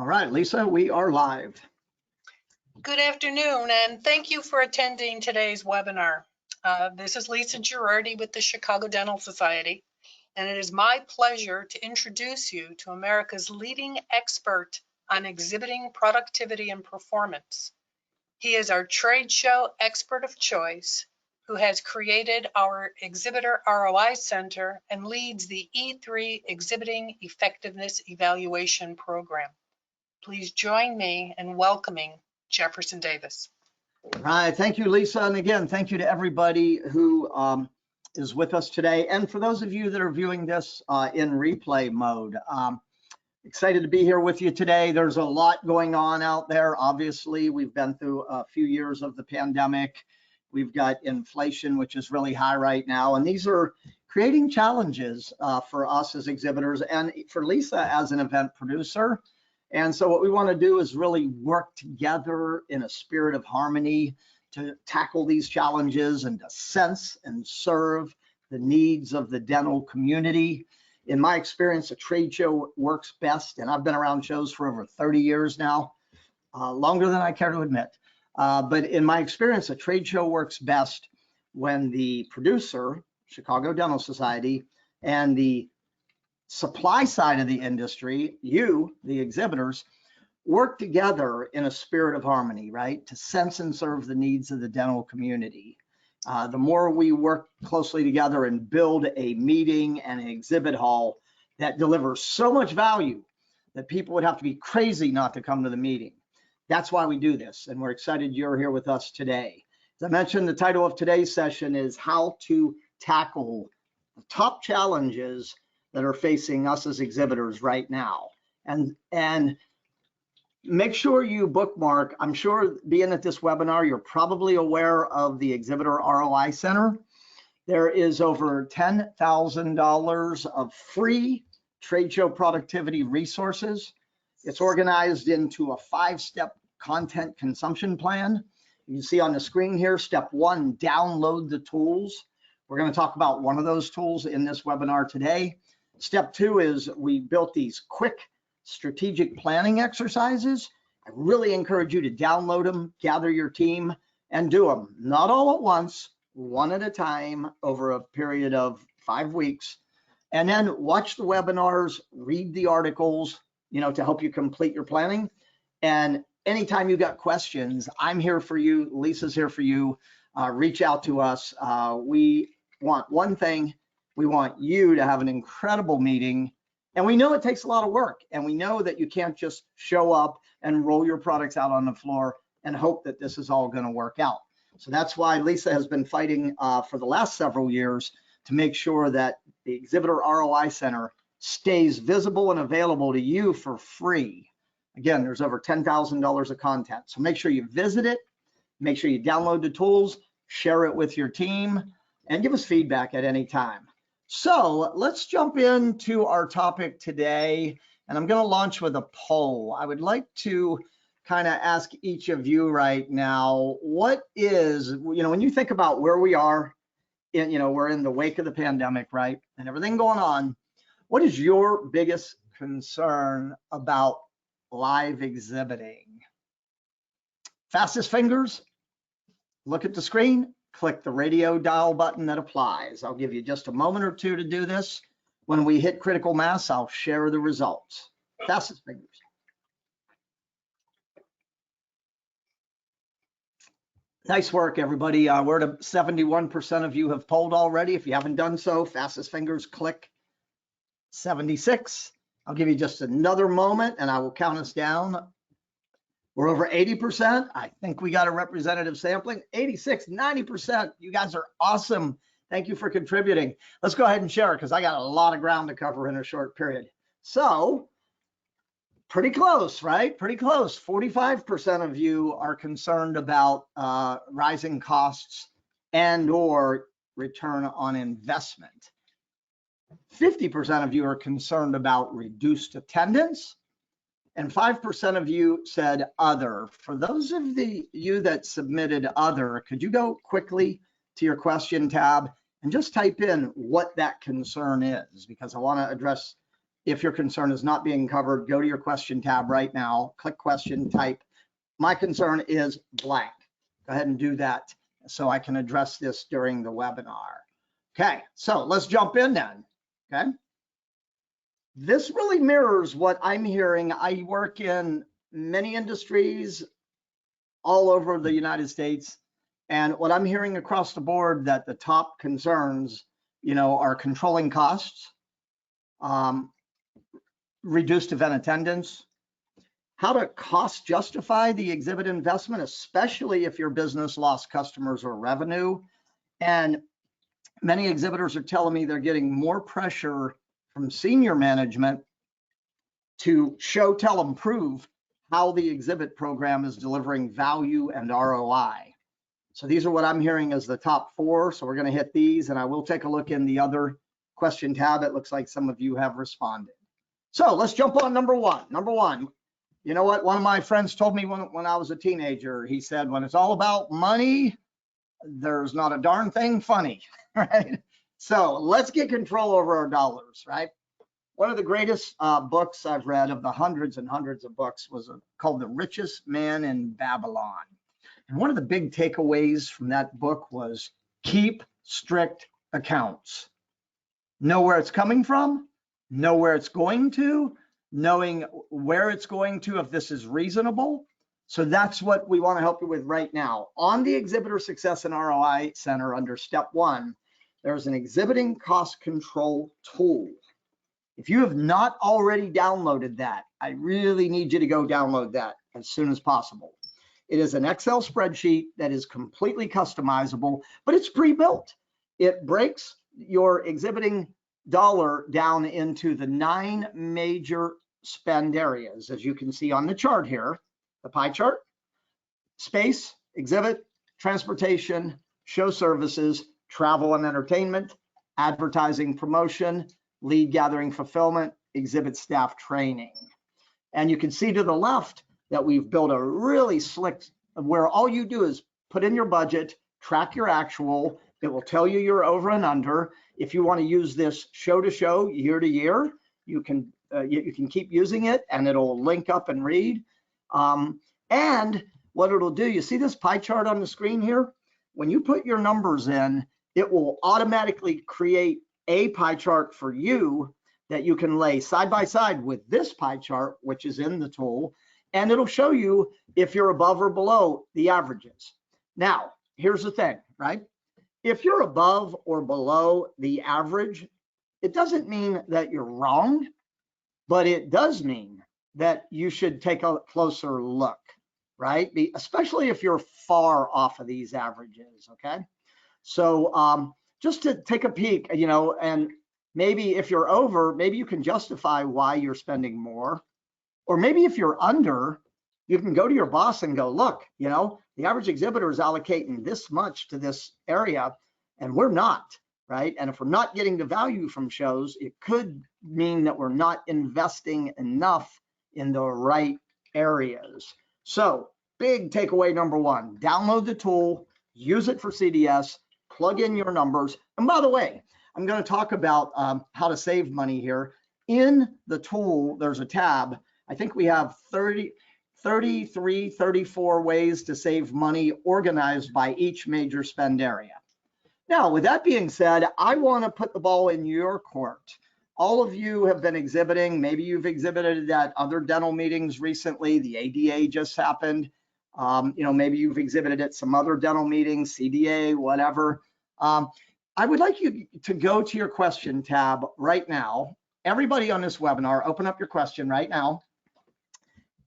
All right, Lisa, we are live. Good afternoon, and thank you for attending today's webinar. This is Lisa Girardi with the Chicago Dental Society, and it is my pleasure to introduce you to America's leading expert on exhibiting productivity and performance. He is our trade show expert of choice, who has created our Exhibitor ROI Center and leads the E3 Exhibiting Effectiveness Evaluation Program. Please join me in welcoming Jefferson Davis. All right, thank you, Lisa. And again, thank you to everybody who is with us today. And for those of you that are viewing this in replay mode, excited to be here with you today. There's a lot going on out there. Obviously, we've been through a few years of the pandemic. We've got inflation, which is really high right now. And these are creating challenges for us as exhibitors and for Lisa as an event producer. And so what we want to do is really work together in a spirit of harmony to tackle these challenges and to sense and serve the needs of the dental community. In my experience, a trade show works best, and I've been around shows for over 30 years now, longer than I care to admit. But in my experience, a trade show works best when the producer, Chicago Dental Society, and the supply side of the industry, you, the exhibitors, work together in a spirit of harmony, right? To sense and serve the needs of the dental community. The more we work closely together and build a meeting and an exhibit hall that delivers so much value that people would have to be crazy not to come to the meeting. That's why we do this, and we're excited you're here with us today. As I mentioned, the title of today's session is How to Tackle the Top Challenges that are facing us as exhibitors right now. And make sure you bookmark. I'm sure being at this webinar, you're probably aware of the Exhibitor ROI Center. There is over $10,000 of free trade show productivity resources. It's organized into a 5-step content consumption plan. You can see on the screen here, step 1, download the tools. We're going to talk about one of those tools in this webinar today. Step 2 is we built these quick strategic planning exercises. I really encourage you to download them, gather your team, and do them. Not all at once, one at a time over a period of 5 weeks. And then watch the webinars, read the articles, to help you complete your planning. And anytime you got questions, I'm here for you. Lisa's here for you. Reach out to us. We want one thing. We want you to have an incredible meeting. And we know it takes a lot of work. And we know that you can't just show up and roll your products out on the floor and hope that this is all going to work out. So that's why Lisa has been fighting for the last several years to make sure that the Exhibitor ROI Center stays visible and available to you for free. Again, there's over $10,000 of content. So make sure you visit it, make sure you download the tools, share it with your team, and give us feedback at any time. So let's jump into our topic today, and I'm going to launch with a poll. I would like to kind of ask each of you right now, what is, when you think about where we are, we're in the wake of the pandemic, right? And everything going on, what is your biggest concern about live exhibiting? Fastest fingers, look at the screen. Click the radio dial button that applies. I'll give you just a moment or two to do this. When we hit critical mass, I'll share the results. Fastest fingers. Nice work, everybody. We're at 71% of you have polled already. If you haven't done so, fastest fingers, click 76. I'll give you just another moment and I will count us down. We're over 80%. I think we got a representative sampling. 86, 90%. You guys are awesome. Thank you for contributing. Let's go ahead and share it because I got a lot of ground to cover in a short period. So pretty close, right? Pretty close. 45% of you are concerned about rising costs and or return on investment. 50% of you are concerned about reduced attendance. And 5% of you said other. For those of you that submitted other, could you go quickly to your question tab and just type in what that concern is? Because I want to address if your concern is not being covered, go to your question tab right now, click question, type, my concern is blank. Go ahead and do that so I can address this during the webinar. Okay, so let's jump in then, okay? This really mirrors what I'm hearing. I work in many industries all over the United States, and what I'm hearing across the board that the top concerns, are controlling costs, reduced event attendance, how to cost justify the exhibit investment, especially if your business lost customers or revenue. And many exhibitors are telling me they're getting more pressure from senior management to show, tell, and prove how the exhibit program is delivering value and ROI. So these are what I'm hearing as the top 4. So we're going to hit these, and I will take a look in the other question tab. It looks like some of you have responded. So let's jump on number one. Number one, you know what? One of my friends told me when I was a teenager, he said, when it's all about money, there's not a darn thing funny, right? So let's get control over our dollars, right? One of the greatest books I've read of the hundreds and hundreds of books was called The Richest Man in Babylon. And one of the big takeaways from that book was keep strict accounts. Know where it's coming from, know where it's going to, knowing where it's going to if this is reasonable. So that's what we want to help you with right now. On the Exhibitor Success and ROI Center under step 1, there's an exhibiting cost control tool. If you have not already downloaded that, I really need you to go download that as soon as possible. It is an Excel spreadsheet that is completely customizable, but it's pre-built. It breaks your exhibiting dollar down into the 9 major spend areas, as you can see on the chart here, the pie chart: space, exhibit, transportation, show services, travel and entertainment, advertising, promotion, lead gathering, fulfillment, exhibit staff training. And you can see to the left that we've built a really slick, where all you do is put in your budget, track your actual, it will tell you you're over and under. If you want to use this show to show, year to year, you can keep using it and it'll link up and read. And what it'll do, you see this pie chart on the screen here? When you put your numbers in, it will automatically create a pie chart for you that you can lay side by side with this pie chart, which is in the tool, and it'll show you if you're above or below the averages. Now, here's the thing, right? If you're above or below the average, it doesn't mean that you're wrong, but it does mean that you should take a closer look, right? Especially if you're far off of these averages, okay? So just to take a peek, and maybe if you're over, maybe you can justify why you're spending more. Or maybe if you're under, you can go to your boss and go, look, the average exhibitor is allocating this much to this area, and we're not, right? And if we're not getting the value from shows, it could mean that we're not investing enough in the right areas. So big takeaway number 1, download the tool, use it for CDS, plug in your numbers. And by the way, I'm going to talk about how to save money here. In the tool, there's a tab. I think we have 33, 34 ways to save money organized by each major spend area. Now, with that being said, I want to put the ball in your court. All of you have been exhibiting. Maybe you've exhibited at other dental meetings recently. The ADA just happened. Maybe you've exhibited at some other dental meetings, CDA, whatever. I would like you to go to your question tab right now. Everybody on this webinar, open up your question right now.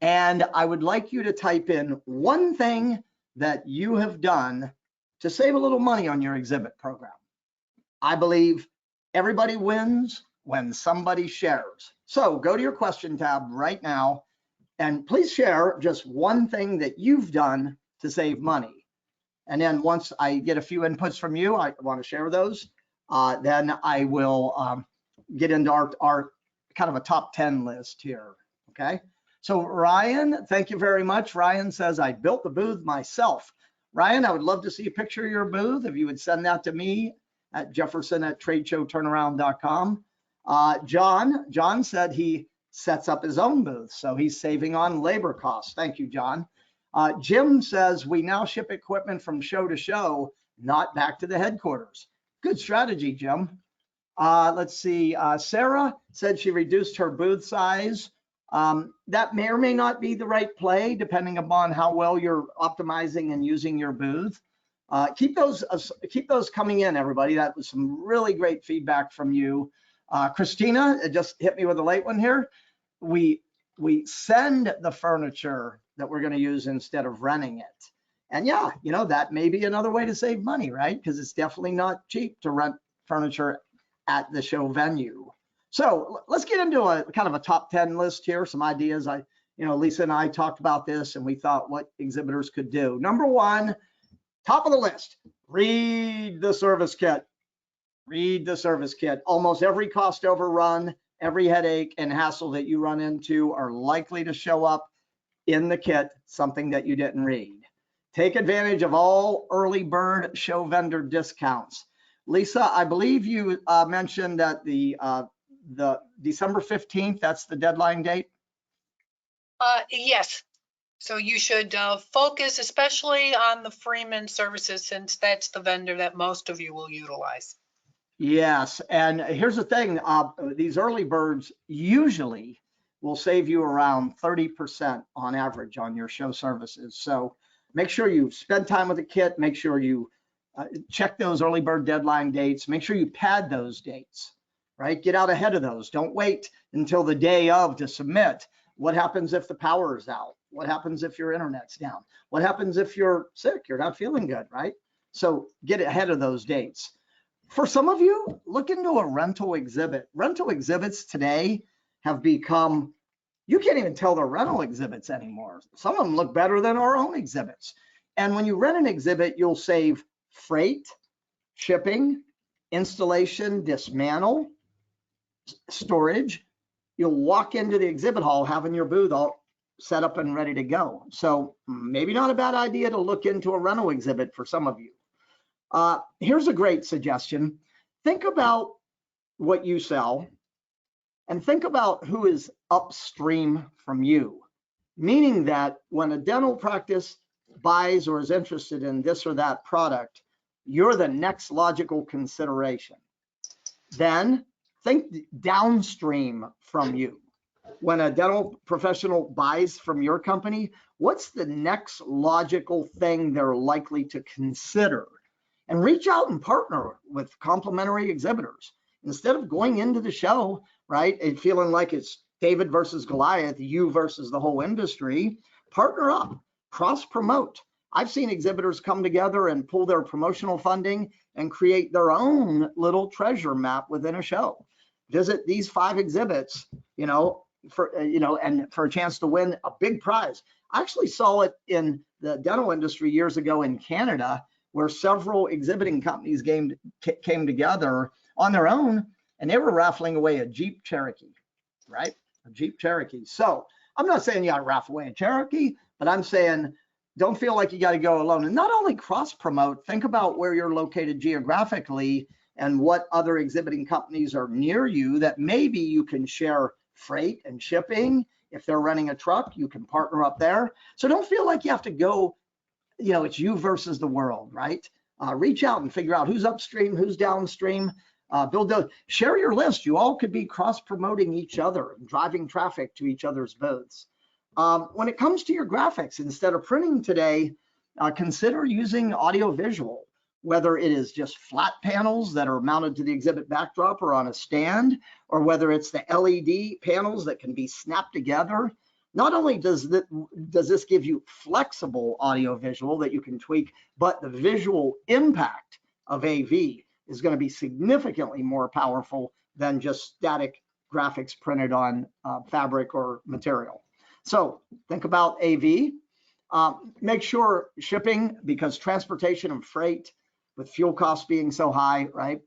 And I would like you to type in one thing that you have done to save a little money on your exhibit program. I believe everybody wins when somebody shares. So go to your question tab right now and please share just one thing that you've done to save money. And then once I get a few inputs from you, I want to share those, then I will get into our kind of a top 10 list here, okay? So Ryan, thank you very much. Ryan says, I built the booth myself. Ryan, I would love to see a picture of your booth. If you would send that to me at jefferson@tradeshowturnaround.com. John said he sets up his own booth, so he's saving on labor costs. Thank you, John. Jim says we now ship equipment from show to show, not back to the headquarters. Good strategy, Jim. Let's see. Sarah said she reduced her booth size. That may or may not be the right play, depending upon how well you're optimizing and using your booth. Keep those coming in, everybody. That was some really great feedback from you. Christina, it just hit me with a late one here. We send the furniture that we're going to use instead of renting it. And yeah, you know, that may be another way to save money, right? Because it's definitely not cheap to rent furniture at the show venue. So let's get into a kind of a top 10 list here, some ideas. Lisa and I talked about this and we thought what exhibitors could do. Number one, top of the list, read the service kit. Read the service kit. Almost every cost overrun, every headache and hassle that you run into are likely to show up in the kit, something that you didn't read. Take advantage of all early bird show vendor discounts. Lisa, I believe you mentioned that the December 15th, that's the deadline date? Yes. So you should focus especially on the Freeman services, since that's the vendor that most of you will utilize. Yes, and here's the thing, these early birds usually will save you around 30% on average on your show services. So make sure you spend time with the kit, make sure you check those early bird deadline dates, make sure you pad those dates, right? Get out ahead of those. Don't wait until the day of to submit. What happens if the power is out? What happens if your internet's down? What happens if you're sick, you're not feeling good, right? So get ahead of those dates. For some of you, look into a rental exhibit. Rental exhibits today have become, you can't even tell they're rental exhibits anymore. Some of them look better than our own exhibits. And when you rent an exhibit, you'll save freight, shipping, installation, dismantle, storage. You'll walk into the exhibit hall having your booth all set up and ready to go. So maybe not a bad idea to look into a rental exhibit for some of you. Here's a great suggestion. Think about what you sell and think about who is upstream from you, meaning that when a dental practice buys or is interested in this or that product, you're the next logical consideration. Then think downstream from you. When a dental professional buys from your company, what's the next logical thing they're likely to consider? And reach out and partner with complementary exhibitors. Instead of going into the show, right, and feeling like it's David versus Goliath, you versus the whole industry, partner up, cross promote. I've seen exhibitors come together and pull their promotional funding and create their own little treasure map within a show. Visit these 5 exhibits, and for a chance to win a big prize. I actually saw it in the dental industry years ago in Canada, where several exhibiting companies came together on their own, and they were raffling away a Jeep Cherokee, right? A Jeep Cherokee. So I'm not saying you got to raffle away a Cherokee, but I'm saying don't feel like you got to go alone. And not only cross promote, think about where you're located geographically and what other exhibiting companies are near you that maybe you can share freight and shipping. If they're renting a truck, you can partner up there. So don't feel like you have to go, it's you versus the world, right? Reach out and figure out who's upstream, who's downstream. Share your list. You all could be cross-promoting each other and driving traffic to each other's booths. When it comes to your graphics, instead of printing today, consider using audio-visual, whether it is just flat panels that are mounted to the exhibit backdrop or on a stand, or whether it's the LED panels that can be snapped together. Not only does this give you flexible audio visual that you can tweak, but the visual impact of AV is going to be significantly more powerful than just static graphics printed on fabric or material. So think about AV. Make sure shipping, because transportation and freight with fuel costs being so high, right?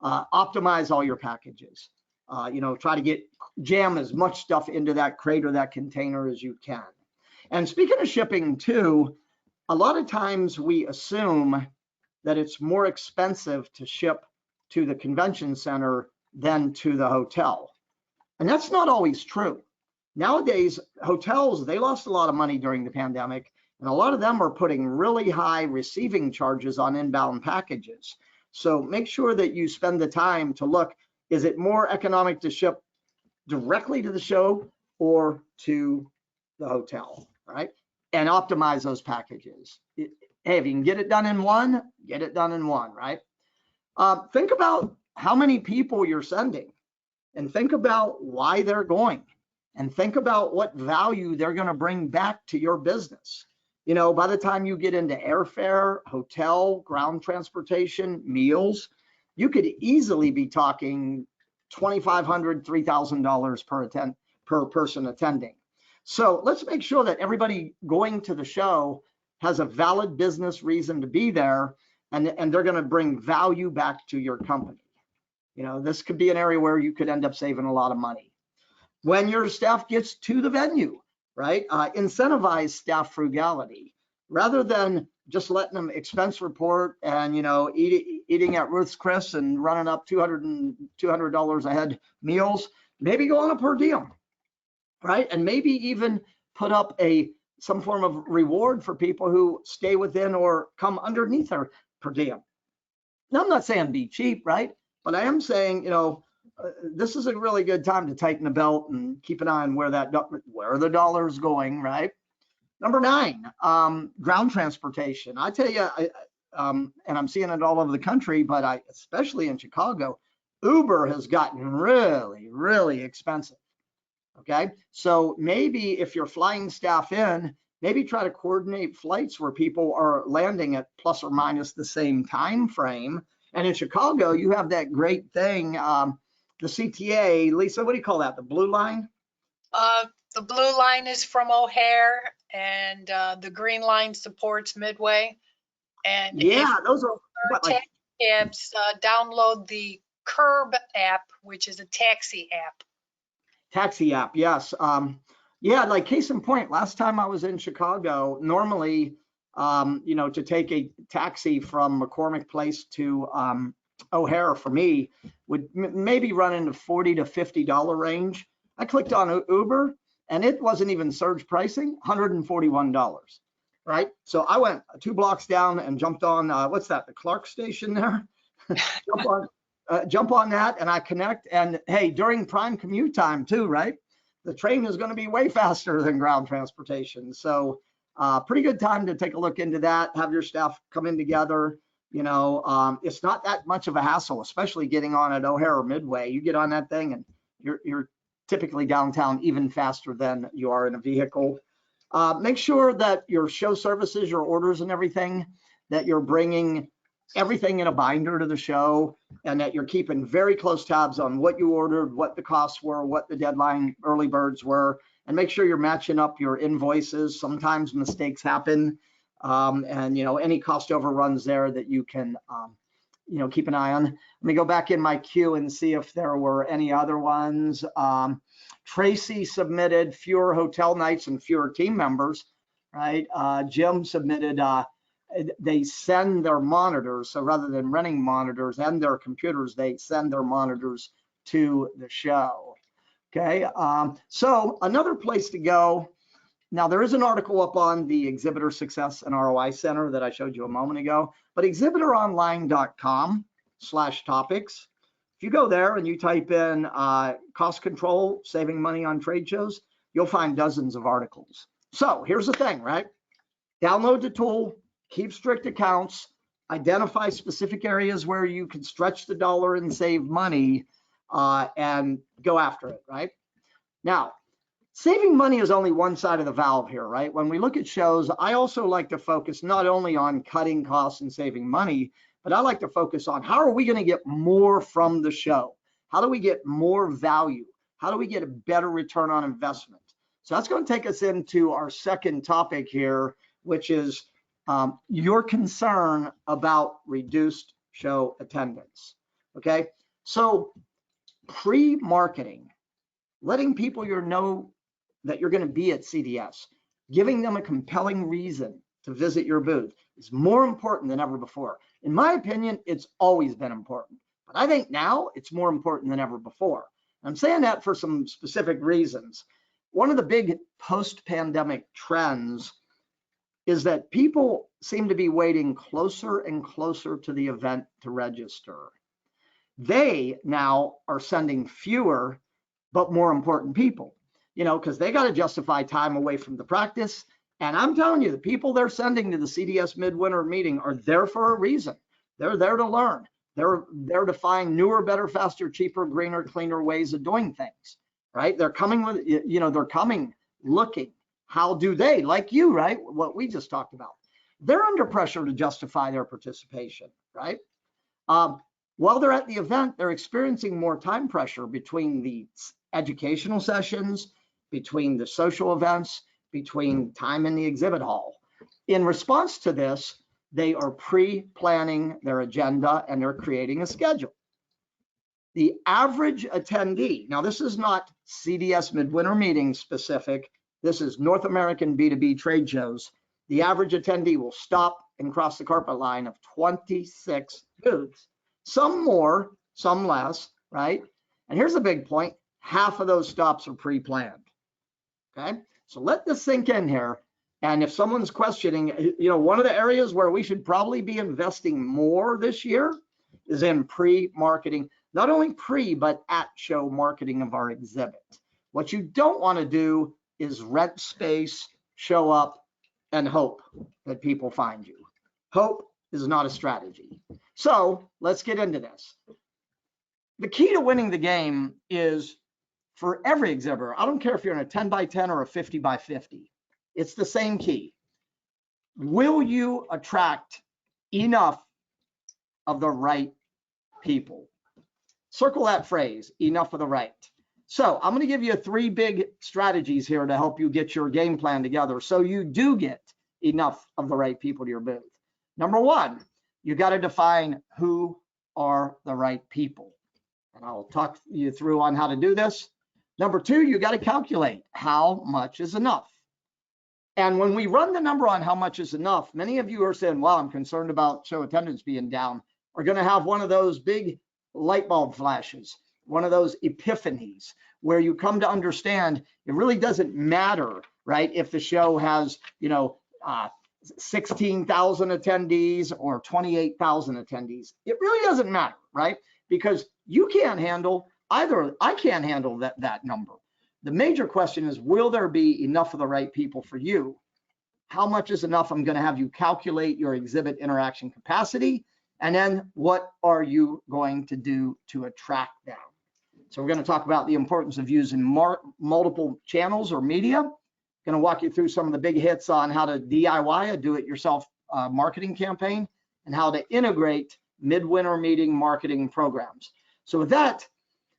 Optimize all your packages. Try to jam as much stuff into that crate or that container as you can. And speaking of shipping too, a lot of times we assume that it's more expensive to ship to the convention center than to the hotel. And that's not always true. Nowadays, hotels, they lost a lot of money during the pandemic, and a lot of them are putting really high receiving charges on inbound packages. So make sure that you spend the time to look, is it more economic to ship directly to the show or to the hotel, right? And optimize those packages. Hey, if you can get it done in one, get it done in one, right? Think about how many people you're sending, and think about why they're going, and think about what value they're going to bring back to your business. You know, by the time you get into airfare, hotel, ground transportation, meals, you could easily be talking $2,500, $3,000 per person attending. So let's make sure that everybody going to the show has a valid business reason to be there, and they're going to bring value back to your company. You know, this could be an area where you could end up saving a lot of money. When your staff gets to the venue, right? Incentivize staff frugality rather than just letting them expense report and, you know, eating at Ruth's Chris and running up $200 a head meals. Maybe go on a per diem, right? And maybe even put up some form of reward for people who stay within or come underneath our per diem. Now, I'm not saying be cheap, right? But I am saying, you know, this is a really good time to tighten the belt and keep an eye on where the dollar is going, right? Number 9, ground transportation. I tell you, and I'm seeing it all over the country, but especially in Chicago, Uber has gotten really, really expensive. Okay, so maybe if you're flying staff in, maybe try to coordinate flights where people are landing at plus or minus the same time frame. And in Chicago, you have that great thing, the CTA. Lisa, what do you call that? The blue line? The blue line is from O'Hare, and the green line supports Midway. And yeah, those are taxi cabs, download the Curb app, which is a taxi app. Taxi app, yes. Yeah, like case in point, last time I was in Chicago, normally, you know, to take a taxi from McCormick Place to O'Hare for me would maybe run in the $40 to $50 range. I clicked on Uber and it wasn't even surge pricing, $141, right? So I went 2 blocks down and jumped on, what's that, the Clark station there? Jump on that and I connect, and hey, during prime commute time too, right? The train is going to be way faster than ground transportation. So pretty good time to take a look into that, have your staff come in together. You know, it's not that much of a hassle, especially getting on at O'Hare or Midway. You get on that thing and you're typically downtown even faster than you are in a vehicle. Make sure that your show services, your orders and everything, that you're bringing everything in a binder to the show, and that you're keeping very close tabs on what you ordered, what the costs were, what the deadline early birds were, and make sure you're matching up your invoices. Sometimes mistakes happen, and, you know, any cost overruns there that you can, you know, keep an eye on. Let me go back in my queue and see if there were any other ones. Tracy submitted fewer hotel nights and fewer team members, right? Jim submitted, they send their monitors. So rather than renting monitors and their computers, they send their monitors to the show. Okay, so another place to go. Now there is an article up on the Exhibitor Success and ROI Center that I showed you a moment ago, but exhibitoronline.com/topics. If you go there and you type in cost control, saving money on trade shows, you'll find dozens of articles. So here's the thing, right? Download the tool, keep strict accounts, identify specific areas where you can stretch the dollar and save money, and go after it, right? Now, saving money is only one side of the valve here, right? When we look at shows, I also like to focus not only on cutting costs and saving money, but I like to focus on how are we going to get more from the show? How do we get more value? How do we get a better return on investment? So that's going to take us into our second topic here, which is your concern about reduced show attendance. Okay, so pre-marketing, letting people know that you're going to be at CDS, giving them a compelling reason to visit your booth is more important than ever before. In my opinion, it's always been important, But I think now it's more important than ever before. I'm saying that for some specific reasons. One of the big post-pandemic trends is that people seem to be waiting closer and closer to the event to register. They now are sending fewer, but more important people, because they got to justify time away from the practice. And I'm telling you, the people they're sending to the CDS Midwinter Meeting are there for a reason. They're there to learn. They're there to find newer, better, faster, cheaper, greener, cleaner ways of doing things, right? They're coming with, they're coming looking. How do they, like you, right? What we just talked about. They're under pressure to justify their participation, right? While they're at the event, they're experiencing more time pressure between the educational sessions, between the social events, between time in the exhibit hall. In response to this, they are pre-planning their agenda and they're creating a schedule. The average attendee, now this is not CDS Midwinter Meeting specific, this is North American B2B trade shows. The average attendee will stop and cross the carpet line of 26 booths. Some more, some less, right? And here's a big point, half of those stops are pre-planned, okay? So let this sink in here. And if someone's questioning, one of the areas where we should probably be investing more this year is in pre-marketing, not only pre, but at show marketing of our exhibit. What you don't want to do is rent space, show up, and hope that people find you. Hope is not a strategy. So let's get into this. The key to winning the game is for every exhibitor. I don't care if you're in a 10 by 10 or a 50 by 50. It's the same key. Will you attract enough of the right people? Circle that phrase, enough of the right. So I'm going to give you 3 big strategies here to help you get your game plan together so you do get enough of the right people to your booth. Number 1, you got to define who are the right people. And I'll talk you through on how to do this. Number 2, you got to calculate how much is enough. And when we run the number on how much is enough, many of you are saying, well, I'm concerned about show attendance being down. We're going to have one of those big light bulb flashes, one of those epiphanies where you come to understand it really doesn't matter, right? If the show has, 16,000 attendees or 28,000 attendees, it really doesn't matter, right? Because you can't handle either. I can't handle that number. The major question is, will there be enough of the right people for you? How much is enough? I'm going to have you calculate your exhibit interaction capacity. And then what are you going to do to attract them? So we're going to talk about the importance of using multiple channels or media. Going to walk you through some of the big hits on how to DIY a do-it-yourself marketing campaign and how to integrate Midwinter Meeting marketing programs. So with that,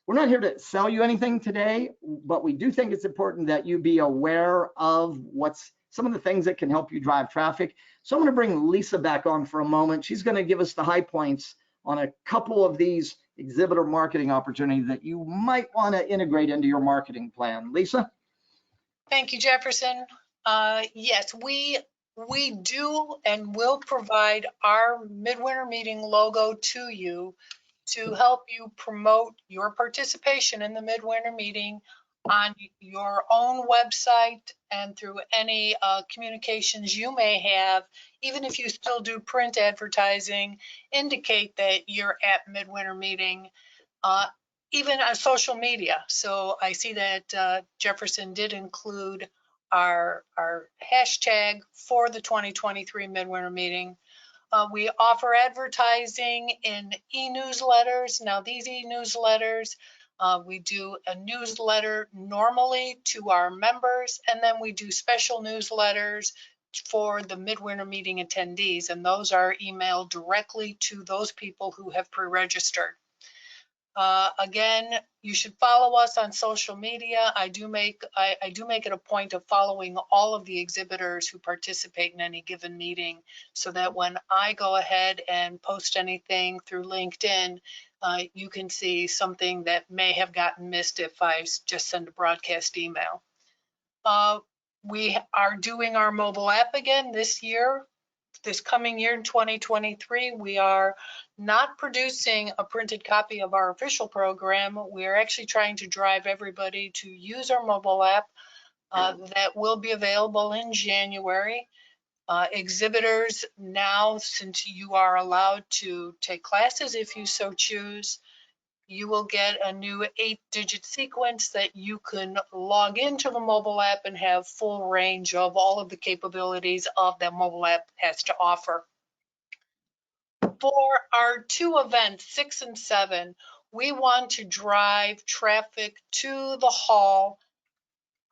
we're not here to sell you anything today, but we do think it's important that you be aware of what's some of the things that can help you drive traffic. So I'm going to bring Lisa back on for a moment. She's going to give us the high points on a couple of these exhibitor marketing opportunities that you might want to integrate into your marketing plan. Lisa? Thank you, Jefferson. Yes, we do and will provide our Midwinter Meeting logo to you to help you promote your participation in the Midwinter Meeting on your own website and through any communications you may have. Even if you still do print advertising, indicate that you're at Midwinter Meeting, even on social media. So I see that Jefferson did include our hashtag for the 2023 Midwinter Meeting. We offer advertising in e-newsletters. Now these e-newsletters, we do a newsletter normally to our members, and then we do special newsletters for the Midwinter Meeting attendees, and those are emailed directly to those people who have pre-registered. Again, you should follow us on social media. I do make it a point of following all of the exhibitors who participate in any given meeting, so that when I go ahead and post anything through LinkedIn, you can see something that may have gotten missed if I just send a broadcast email. We are doing our mobile app again this year. this coming year in 2023, we are not producing a printed copy of our official program. We are actually trying to drive everybody to use our mobile app that will be available in January. Exhibitors now, since you are allowed to take classes if you so choose, you will get a new 8-digit sequence that you can log into the mobile app and have full range of all of the capabilities of that mobile app has to offer. For our 2 events, 6 and 7, we want to drive traffic to the hall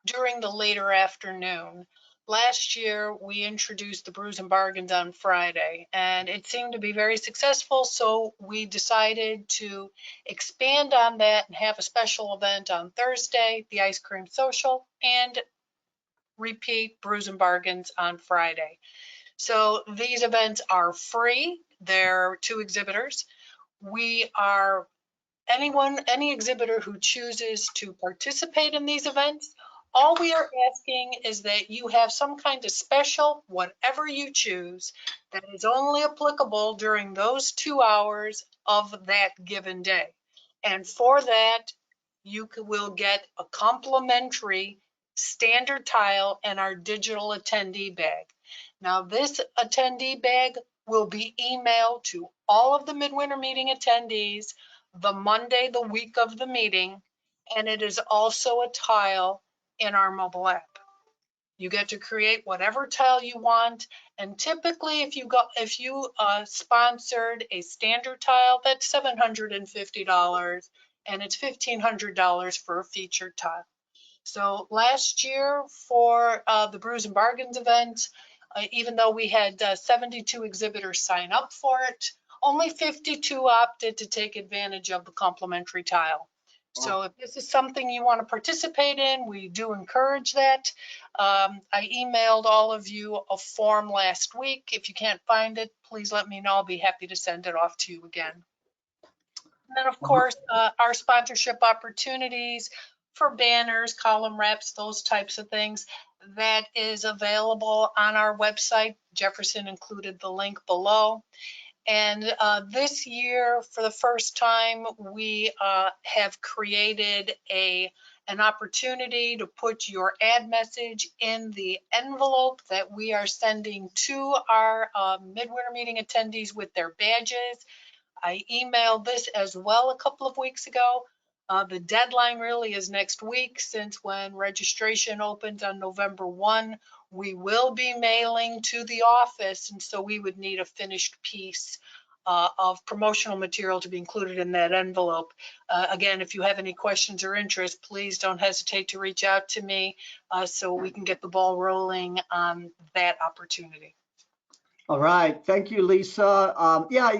during the later afternoon. Last year, we introduced the Brews and Bargains on Friday, and it seemed to be very successful, so we decided to expand on that and have a special event on Thursday, the Ice Cream Social, and repeat Brews and Bargains on Friday. So these events are free. They're 2 exhibitors. Any exhibitor who chooses to participate in these events, all we are asking is that you have some kind of special, whatever you choose, that is only applicable during those 2 hours of that given day. And for that, you will get a complimentary standard tile and our digital attendee bag. Now, this attendee bag will be emailed to all of the Midwinter Meeting attendees the Monday, the week of the meeting, and it is also a tile in our mobile app. You get to create whatever tile you want, and typically if you sponsored a standard tile, that's $750, and it's $1,500 for a featured tile. So last year for the Brews and Bargains event, even though we had 72 exhibitors sign up for it, only 52 opted to take advantage of the complimentary tile. So if this is something you want to participate in, we do encourage that. I emailed all of you a form last week. If you can't find it, please let me know. I'll be happy to send it off to you again. And then, of course, our sponsorship opportunities for banners, column reps, those types of things, that is available on our website. Jefferson included the link below. And this year, for the first time, we have created an opportunity to put your ad message in the envelope that we are sending to our Midwinter Meeting attendees with their badges. I emailed this as well a couple of weeks ago. The deadline really is next week, since when registration opens on November 1, we will be mailing to the office, and so we would need a finished piece of promotional material to be included in that envelope. Again, if you have any questions or interest, please don't hesitate to reach out to me so we can get the ball rolling on that opportunity. All right, thank you, Lisa. Yeah,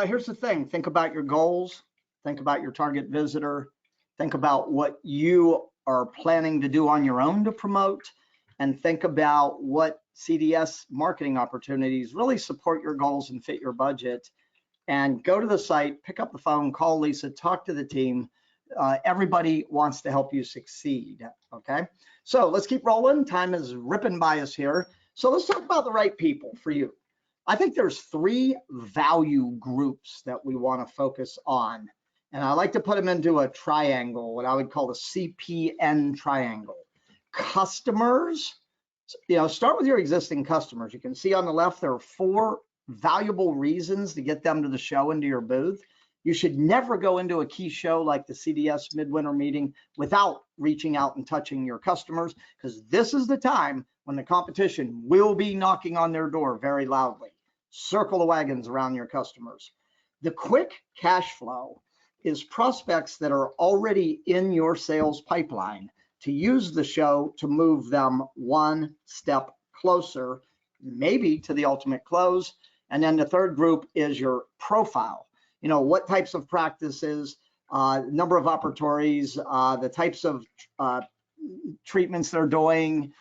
here's the thing. Think about your goals. Think about your target visitor. Think about what you are planning to do on your own to promote, and think about what CDS marketing opportunities really support your goals and fit your budget. And go to the site, pick up the phone, call Lisa, talk to the team. Everybody wants to help you succeed, okay? So let's keep rolling. Time is ripping by us here. So let's talk about the right people for you. I think there's 3 value groups that we want to focus on. And I like to put them into a triangle, what I would call the CPN triangle. Customers, start with your existing customers. You can see on the left, there are 4 valuable reasons to get them to the show and to your booth. You should never go into a key show like the CDS Midwinter Meeting without reaching out and touching your customers, because this is the time when the competition will be knocking on their door very loudly. Circle the wagons around your customers. The quick cash flow is prospects that are already in your sales pipeline, to use the show to move them one step closer, maybe to the ultimate close. And then the third group is your profile. What types of practices, number of operatories, the types of treatments they're doing,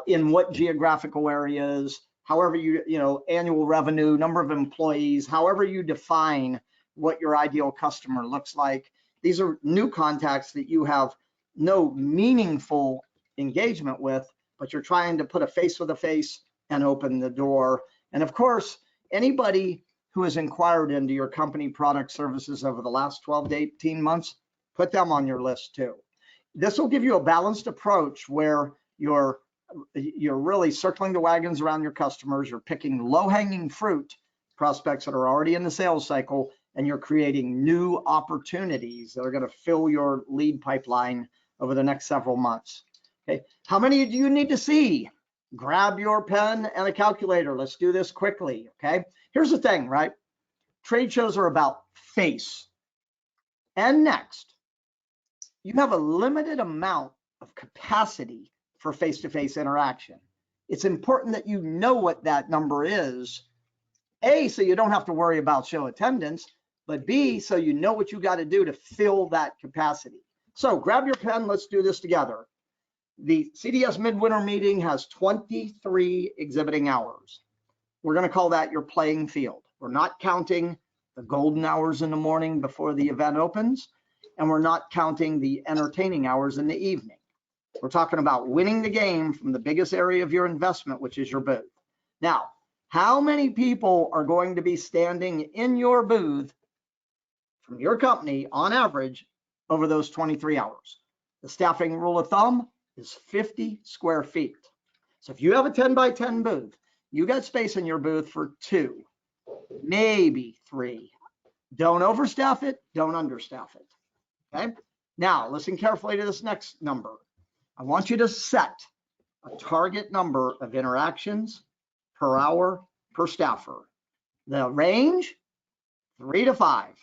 in what geographical areas, however annual revenue, number of employees, however you define what your ideal customer looks like. These are new contacts that you have no meaningful engagement with, but you're trying to put a face with a face and open the door. And of course, anybody who has inquired into your company product services over the last 12 to 18 months, put them on your list too. This will give you a balanced approach where you're really circling the wagons around your customers. You're picking low-hanging fruit prospects that are already in the sales cycle, and you're creating new opportunities that are going to fill your lead pipeline over the next several months. Okay, how many do you need to see? Grab your pen and a calculator. Let's do this quickly. Okay, here's the thing, right? Trade shows are about face. And next, you have a limited amount of capacity for face-to-face interaction. It's important that you know what that number is. A, so you don't have to worry about show attendance, but B, so you know what you got to do to fill that capacity. So grab your pen, let's do this together. The CDS Midwinter Meeting has 23 exhibiting hours. We're going to call that your playing field. We're not counting the golden hours in the morning before the event opens, and we're not counting the entertaining hours in the evening. We're talking about winning the game from the biggest area of your investment, which is your booth. Now, how many people are going to be standing in your booth from your company on average over those 23 hours? The staffing rule of thumb is 50 square feet. So if you have a 10 by 10 booth, you got space in your booth for 2, maybe 3. Don't overstaff it, don't understaff it. Okay. Now listen carefully to this next number. I want you to set a target number of interactions per hour per staffer. The range, 3 to 5.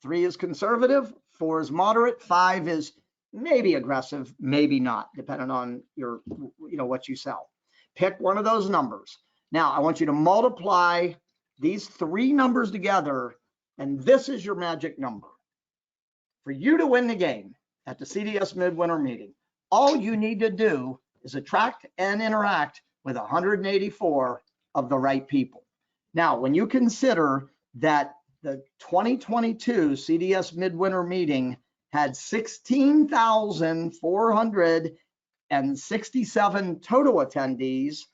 3 is conservative, 4 is moderate, 5 is maybe aggressive, maybe not, depending on your, what you sell. Pick one of those numbers. Now, I want you to multiply these 3 numbers together, and this is your magic number. For you to win the game at the CDS Midwinter Meeting, all you need to do is attract and interact with 184 of the right people. Now, when you consider that the 2022 CDS Midwinter Meeting had 16,467 total attendees,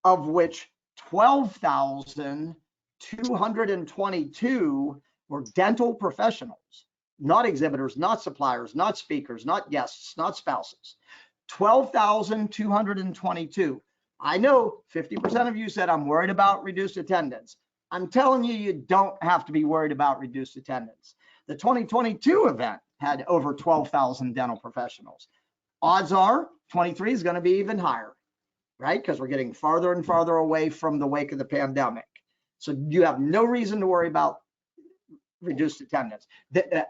of which 12,222 were dental professionals, not exhibitors, not suppliers, not speakers, not guests, not spouses. 12,222. I know 50% of you said, I'm worried about reduced attendance. I'm telling you, you don't have to be worried about reduced attendance. The 2022 event had over 12,000 dental professionals. Odds are 23 is going to be even higher, right? Because we're getting farther and farther away from the wake of the pandemic. So you have no reason to worry about reduced attendance.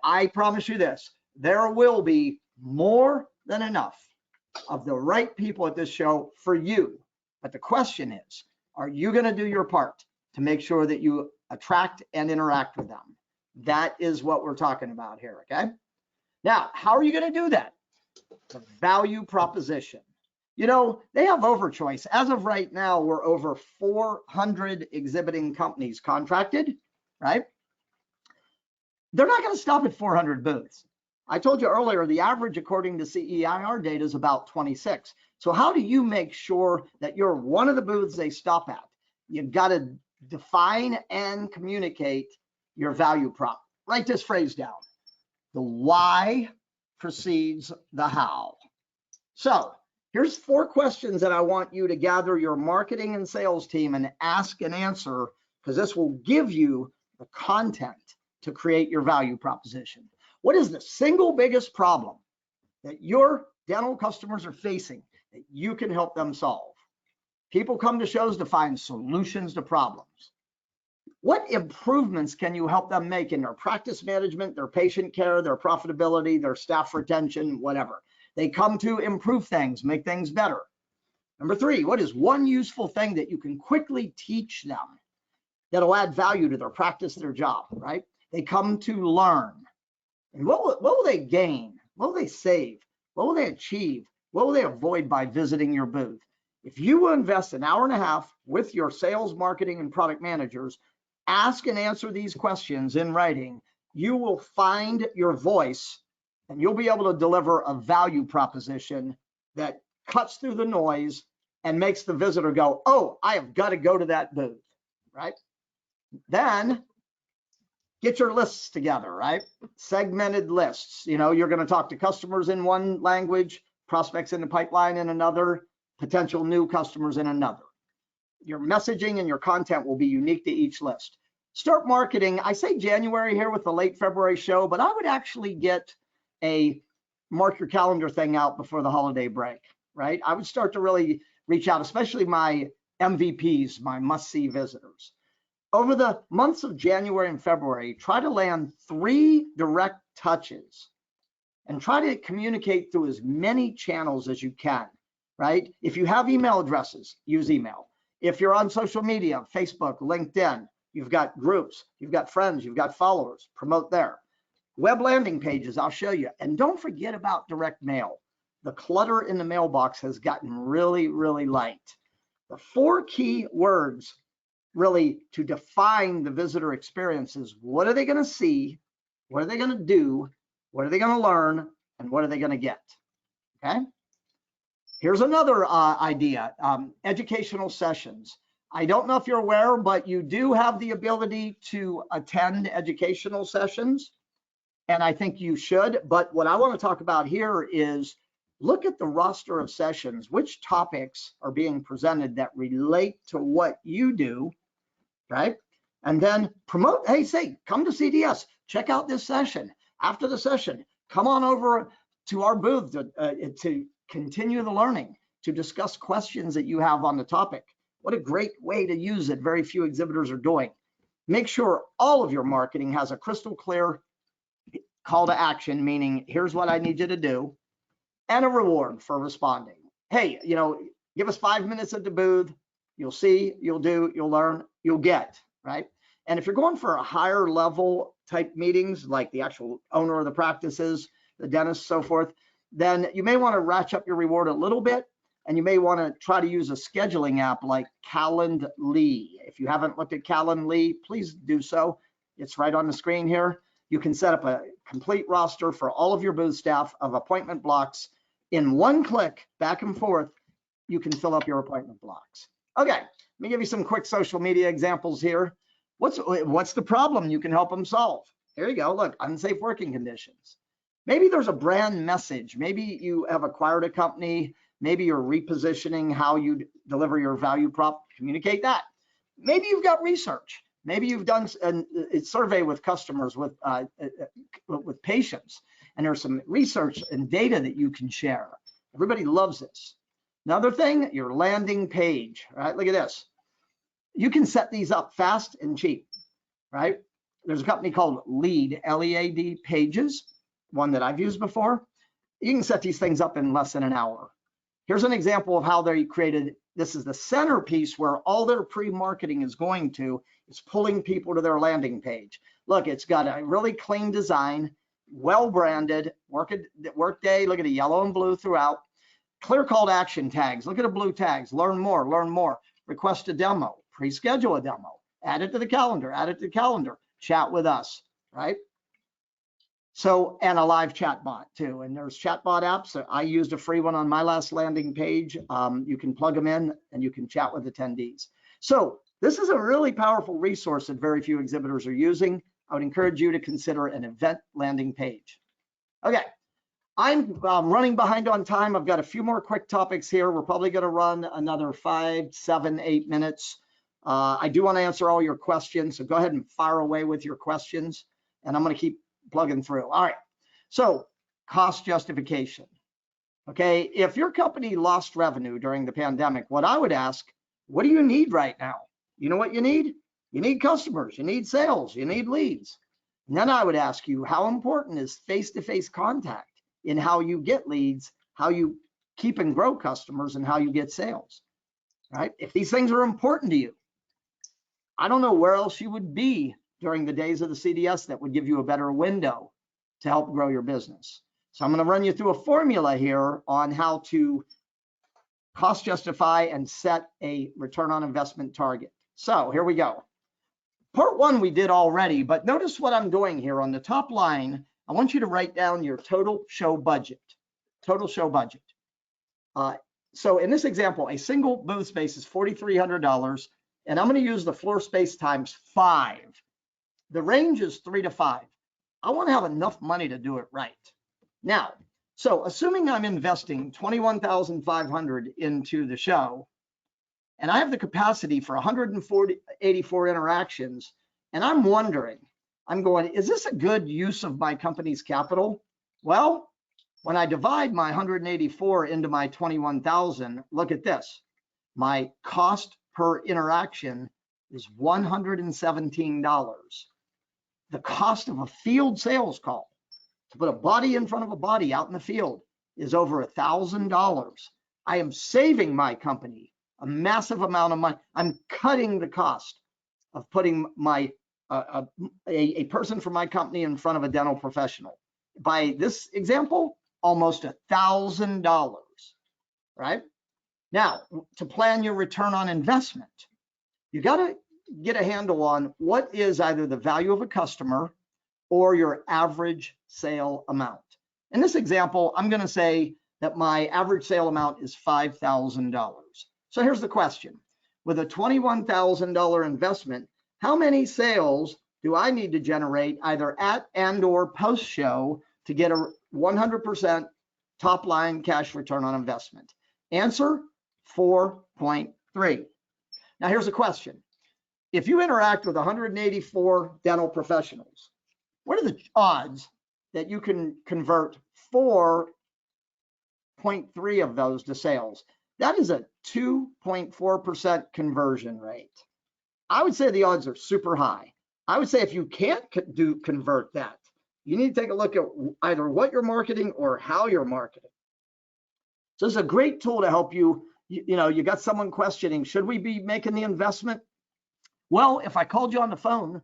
I promise you this, there will be more than enough of the right people at this show for you. But the question is, are you going to do your part to make sure that you attract and interact with them? That is what we're talking about here, okay? Now, how are you going to do that? The value proposition. They have overchoice. As of right now, we're over 400 exhibiting companies contracted, right? They're not going to stop at 400 booths. I told you earlier, the average according to CEIR data is about 26. So how do you make sure that you're one of the booths they stop at? You've got to define and communicate your value prop. Write this phrase down. The why precedes the how. So here's 4 questions that I want you to gather your marketing and sales team and ask and answer, because this will give you the content to create your value proposition. What is the single biggest problem that your dental customers are facing that you can help them solve? People come to shows to find solutions to problems. What improvements can you help them make in their practice management, their patient care, their profitability, their staff retention, whatever? They come to improve things, make things better. Number 3, what is one useful thing that you can quickly teach them that'll add value to their practice, their job, right? They come to learn. And what will they gain? What will they save? What will they achieve? What will they avoid by visiting your booth? If you will invest an hour and a half with your sales, marketing, and product managers, ask and answer these questions in writing, you will find your voice and you'll be able to deliver a value proposition that cuts through the noise and makes the visitor go, oh, I have got to go to that booth. right? Then get your lists together, right? Segmented lists. You know, you're going to talk to customers in one language, prospects in the pipeline in another, potential new customers in another. Your messaging and your content will be unique to each list. Start marketing. I say January here with the late February show, but I would actually get a mark your calendar thing out before the holiday break, right? I would start to really reach out, especially my MVPs, my must-see visitors. Over the months of January and February, try to land 3 direct touches and try to communicate through as many channels as you can, right? If you have email addresses, use email. If you're on social media, Facebook, LinkedIn, you've got groups, you've got friends, you've got followers, promote there. Web landing pages, I'll show you. And don't forget about direct mail. The clutter in the mailbox has gotten really, really light. The 4 key words really to define the visitor experience is what are they going to see, what are they going to do, what are they going to learn, and what are they going to get, okay? Here's another idea, educational sessions. I don't know if you're aware, but you do have the ability to attend educational sessions, and I think you should. But what I want to talk about here is look at the roster of sessions, which topics are being presented that relate to what you do, right? And then promote, hey, say, come to CDS, check out this session. After the session, come on over to our booth to continue the learning, to discuss questions that you have on the topic. What a great way to use it. Very few exhibitors are doing. Make sure all of your marketing has a crystal clear call to action, meaning here's what I need you to do, and a reward for responding. Hey, you know, give us 5 minutes at the booth. You'll see, you'll do, you'll learn, you'll get, right? And if you're going for a higher level type meetings, like the actual owner of the practices, the dentist, so forth, then you may want to ratchet up your reward a little bit, and you may want to try to use a scheduling app like Calendly. If you haven't looked at Calendly, please do so. It's right on the screen here. You can set up a complete roster for all of your booth staff of appointment blocks. In one click, back and forth, you can fill up your appointment blocks. Okay, let me give you some quick social media examples here. What's the problem you can help them solve? Here you go, look, unsafe working conditions. Maybe there's a brand message. Maybe you have acquired a company. Maybe you're repositioning how you deliver your value prop, communicate that. Maybe you've got research. Maybe you've done a survey with customers, with patients, and there's some research and data that you can share. Everybody loves this. Another thing, your landing page, right? Look at this. You can set these up fast and cheap, right? There's a company called Lead, L-E-A-D Pages, one that I've used before. You can set these things up in less than an hour. Here's an example of how they created, this is the centerpiece where all their pre-marketing is going to, is pulling people to their landing page. Look, it's got a really clean design, well-branded, Workday, look at the yellow and blue throughout. Clear call to action tags, look at the blue tags, learn more, request a demo, pre-schedule a demo, add it to the calendar, chat with us, right? So, and a live chat bot too. And there's chatbot apps. I used a free one on my last landing page. You can plug them in and you can chat with attendees. So this is a really powerful resource that very few exhibitors are using. I would encourage you to consider an event landing page. Okay, I'm running behind on time. I've got a few more quick topics here. We're probably going to run another 5, 7, 8 minutes. I do want to answer all your questions, so go ahead and fire away with your questions, and I'm going to keep plugging through. All right, so cost justification. Okay, if your company lost revenue during the pandemic, what I would ask, what do you need right now? You know what you need? You need customers, you need sales, you need leads. And then I would ask you, how important is face-to-face contact in how you get leads, how you keep and grow customers, and how you get sales, right? If these things are important to you, I don't know where else you would be during the days of the CDS that would give you a better window to help grow your business. So I'm going to run you through a formula here on how to cost justify and set a return on investment target. So here we go. Part 1 we did already, but notice what I'm doing here on the top line. I want you to write down your total show budget. Total show budget. So in this example, a single booth space is $4,300. and I'm going to use the floor space times 5. The range is 3 to 5. I want to have enough money to do it right. Now, so assuming I'm investing $21,500 into the show, and I have the capacity for 184 interactions, and I'm wondering, I'm going, is this a good use of my company's capital? Well, when I divide my 184 into my 21,000, look at this. My cost per interaction is $117. The cost of a field sales call, to put a body in front of a body out in the field, is over $1,000. I am saving my company a massive amount of money. I'm cutting the cost of putting my a person from my company in front of a dental professional. By this example, almost $1,000, right? Now, to plan your return on investment, you got to get a handle on what is either the value of a customer or your average sale amount. In this example, I'm going to say that my average sale amount is $5,000. So here's the question. With a $21,000 investment, how many sales do I need to generate either at and or post show to get a 100% top line cash return on investment? Answer, 4.3. Now here's a question. If you interact with 184 dental professionals, what are the odds that you can convert 4.3 of those to sales? That is a 2.4% conversion rate. I would say the odds are super high. I would say if you can't convert that, you need to take a look at either what you're marketing or how you're marketing. So this is a great tool to help you. You got someone questioning, should we be making the investment? Well, if I called you on the phone,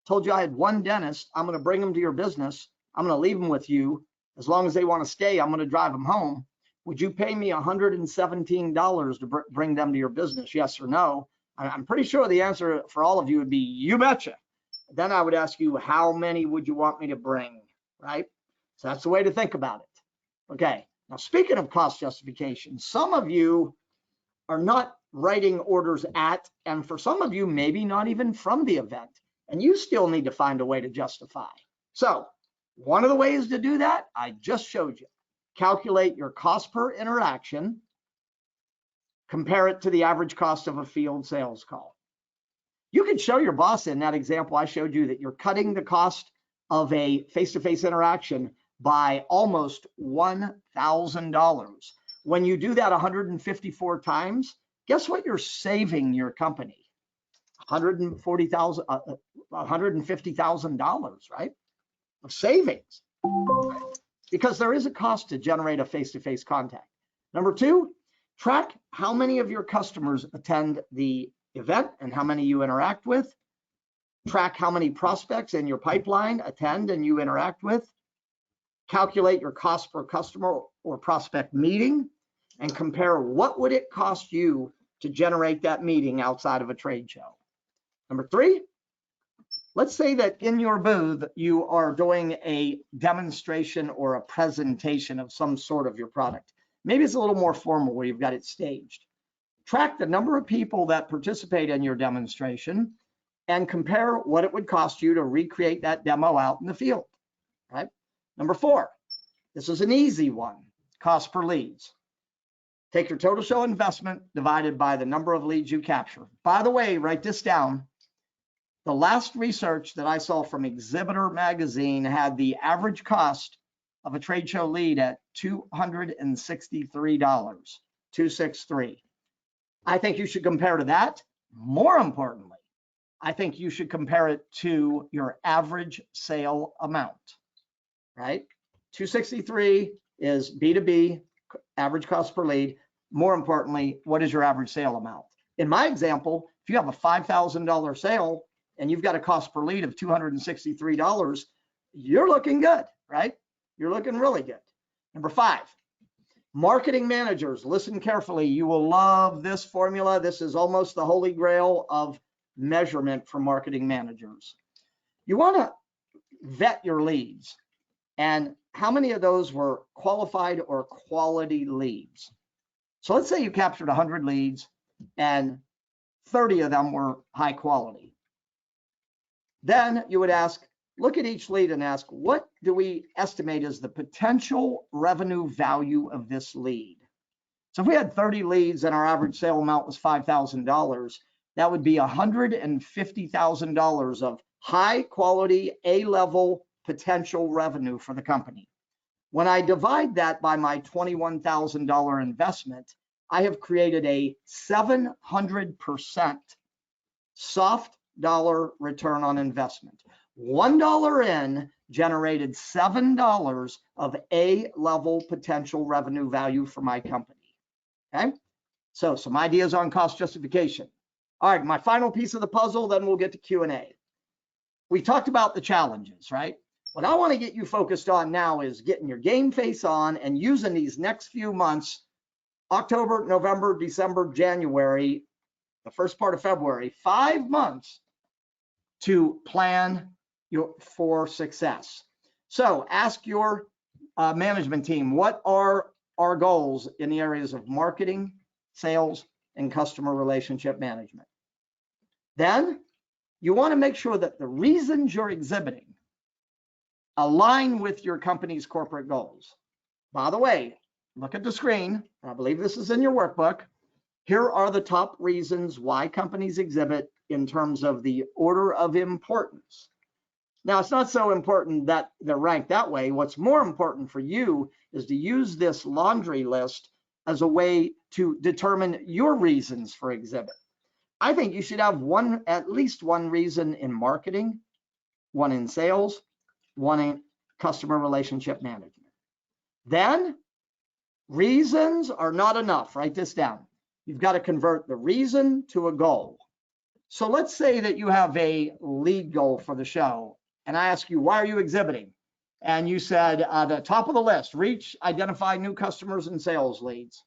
told you I had one dentist, I'm going to bring them to your business, I'm going to leave them with you. As long as they want to stay, I'm going to drive them home. Would you pay me $117 to bring them to your business? Yes or no? I'm pretty sure the answer for all of you would be, you betcha. Then I would ask you, how many would you want me to bring, right? So that's the way to think about it. Okay, now speaking of cost justification, some of you are not writing orders at, and for some of you, maybe not even from the event, and you still need to find a way to justify. So one of the ways to do that, I just showed you. Calculate your cost per interaction, compare it to the average cost of a field sales call. You can show your boss in that example I showed you that you're cutting the cost of a face-to-face interaction by almost $1,000. When you do that 154 times, guess what you're saving your company? $150,000, right? Of savings. Because there is a cost to generate a face-to-face contact. Number 2, track how many of your customers attend the event and how many you interact with. Track how many prospects in your pipeline attend and you interact with. Calculate your cost per customer or prospect meeting and compare what would it cost you to generate that meeting outside of a trade show. Number 3, let's say that in your booth, you are doing a demonstration or a presentation of some sort of your product. Maybe it's a little more formal where you've got it staged. Track the number of people that participate in your demonstration and compare what it would cost you to recreate that demo out in the field, right? Number 4, this is an easy one, cost per leads. Take your total show investment divided by the number of leads you capture. By the way, write this down. The last research that I saw from Exhibitor magazine had the average cost of a trade show lead at $263, 263. I think you should compare to that. More importantly, I think you should compare it to your average sale amount, right? 263 is B2B, average cost per lead. More importantly, what is your average sale amount? In my example, if you have a $5,000 sale and you've got a cost per lead of $263, you're looking good, right? You're looking really good. Number 5, marketing managers, listen carefully. You will love this formula. This is almost the holy grail of measurement for marketing managers. You want to vet your leads and how many of those were qualified or quality leads. So let's say you captured 100 leads and 30 of them were high quality. Then you would ask, look at each lead and ask, what do we estimate is the potential revenue value of this lead? So if we had 30 leads and our average sale amount was $5,000, that would be $150,000 of high quality A-level potential revenue for the company. When I divide that by my $21,000 investment, I have created a 700% soft dollar return on investment. $1 in generated $7 of A-level potential revenue value for my company. Okay, so some ideas on cost justification. All right, my final piece of the puzzle, then we'll get to Q&A. We talked about the challenges, right? What I want to get you focused on now is getting your game face on and using these next few months, October, November, December, January, the first part of February, 5 months to plan for success. So ask your management team, what are our goals in the areas of marketing, sales, and customer relationship management? Then you want to make sure that the reasons you're exhibiting align with your company's corporate goals. By the way, look at the screen. I believe this is in your workbook. Here are the top reasons why companies exhibit in terms of the order of importance. Now, it's not so important that they're ranked that way. What's more important for you is to use this laundry list as a way to determine your reasons for exhibit. I think you should have at least one reason in marketing, one in sales, one in customer relationship management. Then, reasons are not enough. Write this down. You've got to convert the reason to a goal. So let's say that you have a lead goal for the show, and I ask you, why are you exhibiting? And you said, the top of the list, reach, identify new customers and sales leads.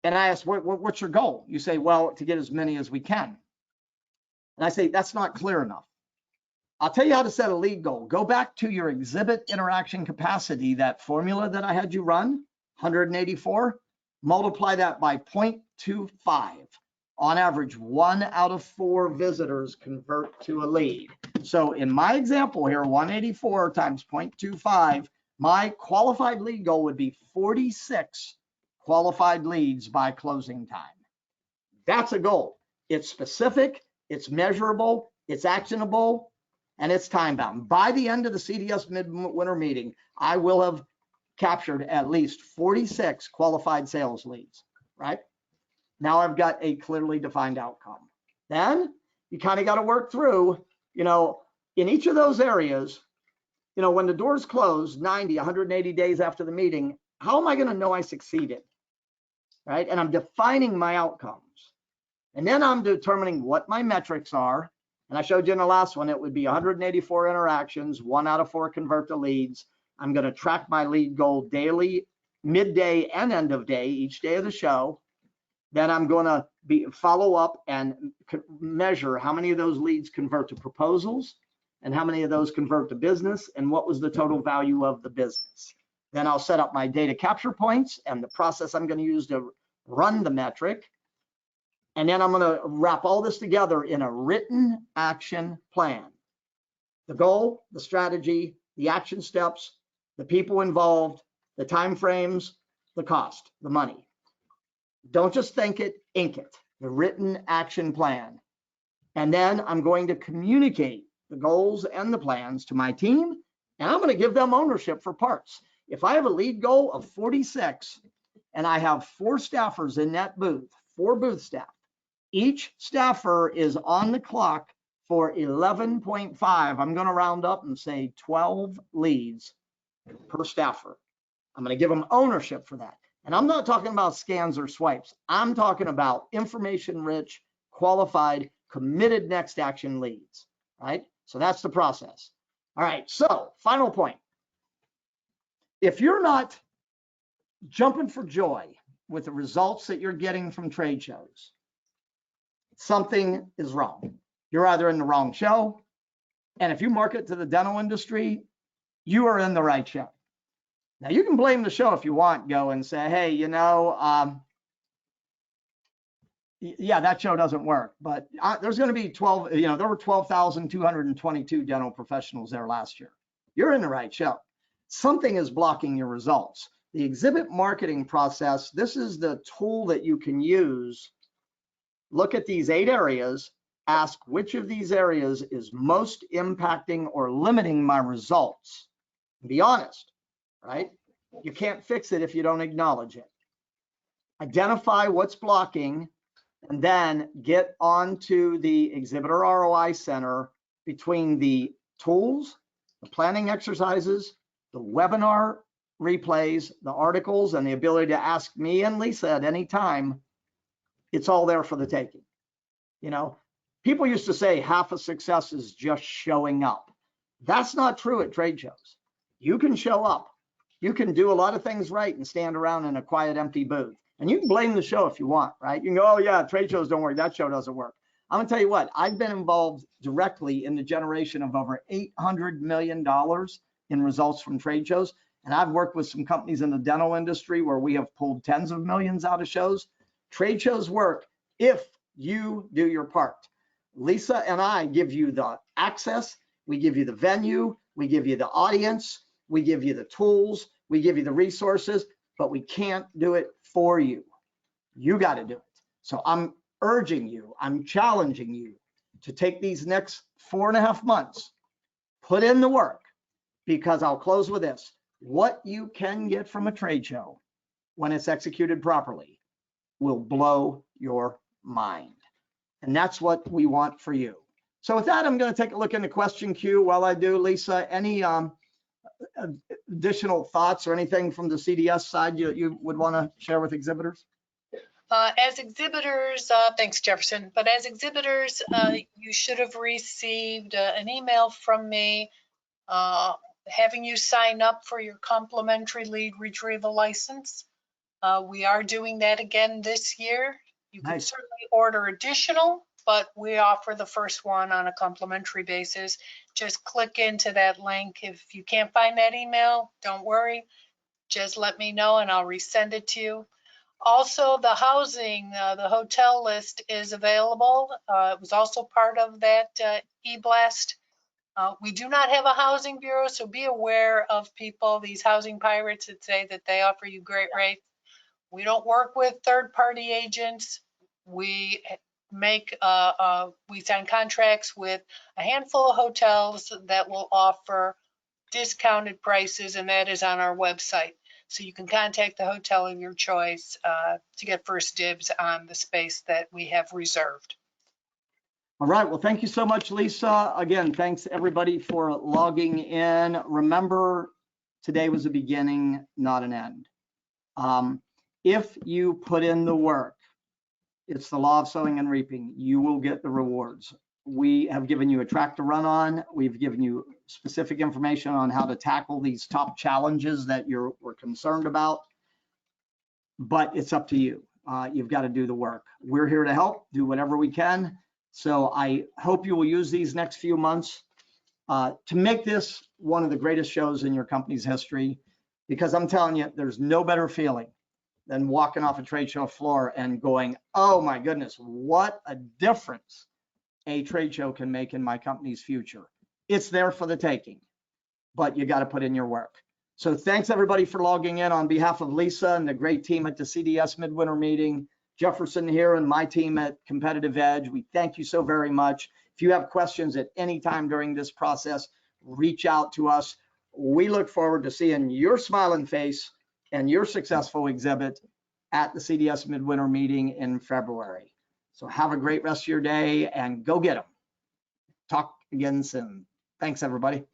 And I ask, what's your goal? You say, well, to get as many as we can. And I say, that's not clear enough. I'll tell you how to set a lead goal. Go back to your exhibit interaction capacity, that formula that I had you run, 184, multiply that by 0.25. On average, 1 out of 4 visitors convert to a lead. So in my example here, 184 times 0.25, my qualified lead goal would be 46 qualified leads by closing time. That's a goal. It's specific, it's measurable, it's actionable, and it's time bound. By the end of the CDS Midwinter Meeting, I will have captured at least 46 qualified sales leads, right? Now I've got a clearly defined outcome. Then you kind of got to work through, in each of those areas, when the doors close 90, 180 days after the meeting, how am I going to know I succeeded, right? And I'm defining my outcomes. And then I'm determining what my metrics are. And I showed you in the last one, it would be 184 interactions, 1 out of 4 convert to leads. I'm going to track my lead goal daily, midday, and end of day, each day of the show. Then I'm going to follow up and measure how many of those leads convert to proposals and how many of those convert to business and what was the total value of the business. Then I'll set up my data capture points and the process I'm going to use to run the metric. And then I'm going to wrap all this together in a written action plan. The goal, the strategy, the action steps, the people involved, the time frames, the cost, the money. Don't just think it, ink it, the written action plan. And then I'm going to communicate the goals and the plans to my team, and I'm going to give them ownership for parts. If I have a lead goal of 46 and I have 4 staffers in that booth, 4 booth staff, each staffer is on the clock for 11.5. I'm going to round up and say 12 leads per staffer. I'm going to give them ownership for that. And I'm not talking about scans or swipes. I'm talking about information-rich, qualified, committed next action leads, right? So that's the process. All right, so final point. If you're not jumping for joy with the results that you're getting from trade shows, something is wrong. You're either in the wrong show, and if you market to the dental industry, you are in the right show. Now, you can blame the show if you want, go and say, hey, Yeah, that show doesn't work, but there's going to be 12, there were 12,222 dental professionals there last year. You're in the right show. Something is blocking your results. The exhibit marketing process, this is the tool that you can use. Look at these 8 areas, ask which of these areas is most impacting or limiting my results. Be honest, right? You can't fix it if you don't acknowledge it. Identify what's blocking, and then get onto the Exhibitor ROI Center between the tools, the planning exercises, the webinar replays, the articles, and the ability to ask me and Lisa at any time. It's all there for the taking. People used to say half a success is just showing up. That's not true at trade shows. You can show up. You can do a lot of things right and stand around in a quiet, empty booth. And you can blame the show if you want, right? You can go, oh yeah, trade shows don't work. That show doesn't work. I'm gonna tell you what, I've been involved directly in the generation of over $800 million in results from trade shows. And I've worked with some companies in the dental industry where we have pulled tens of millions out of shows. Trade shows work if you do your part. Lisa and I give you the access, we give you the venue, we give you the audience, we give you the tools, we give you the resources, but we can't do it for you. You got to do it. So I'm urging you, I'm challenging you to take these next 4.5 months, put in the work, because I'll close with this. What you can get from a trade show when it's executed properly will blow your mind. And that's what we want for you. So with that, I'm going to take a look in the question queue while I do. Lisa, any additional thoughts or anything from the CDS side you would want to share with exhibitors? As exhibitors, thanks Jefferson, but as exhibitors, you should have received an email from me having you sign up for your complimentary lead retrieval license. We are doing that again this year. You can certainly order additional, but we offer the first one on a complimentary basis. Just click into that link. If you can't find that email, don't worry. Just let me know and I'll resend it to you. Also, the housing, the hotel list is available. It was also part of that e-blast. We do not have a housing bureau, so be aware of people, these housing pirates that say that they offer you great rates. We don't work with third-party agents. We sign contracts with a handful of hotels that will offer discounted prices, and that is on our website. So you can contact the hotel of your choice to get first dibs on the space that we have reserved. All right, well, thank you so much, Lisa. Again, thanks everybody for logging in. Remember, today was a beginning, not an end. If you put in the work, it's the law of sowing and reaping. You will get the rewards. We have given you a track to run on. We've given you specific information on how to tackle these top challenges that we're concerned about, but it's up to you. You've got to do the work. We're here to help, do whatever we can. So I hope you will use these next few months to make this one of the greatest shows in your company's history, because I'm telling you, there's no better feeling than walking off a trade show floor and going, oh my goodness, what a difference a trade show can make in my company's future. It's there for the taking, but you got to put in your work. So thanks everybody for logging in. On behalf of Lisa and the great team at the CDS Midwinter Meeting, Jefferson here and my team at Competitive Edge, we thank you so very much. If you have questions at any time during this process, reach out to us. We look forward to seeing your smiling face and your successful exhibit at the CDS Midwinter Meeting in February. So have a great rest of your day and go get them. Talk again soon. Thanks, everybody.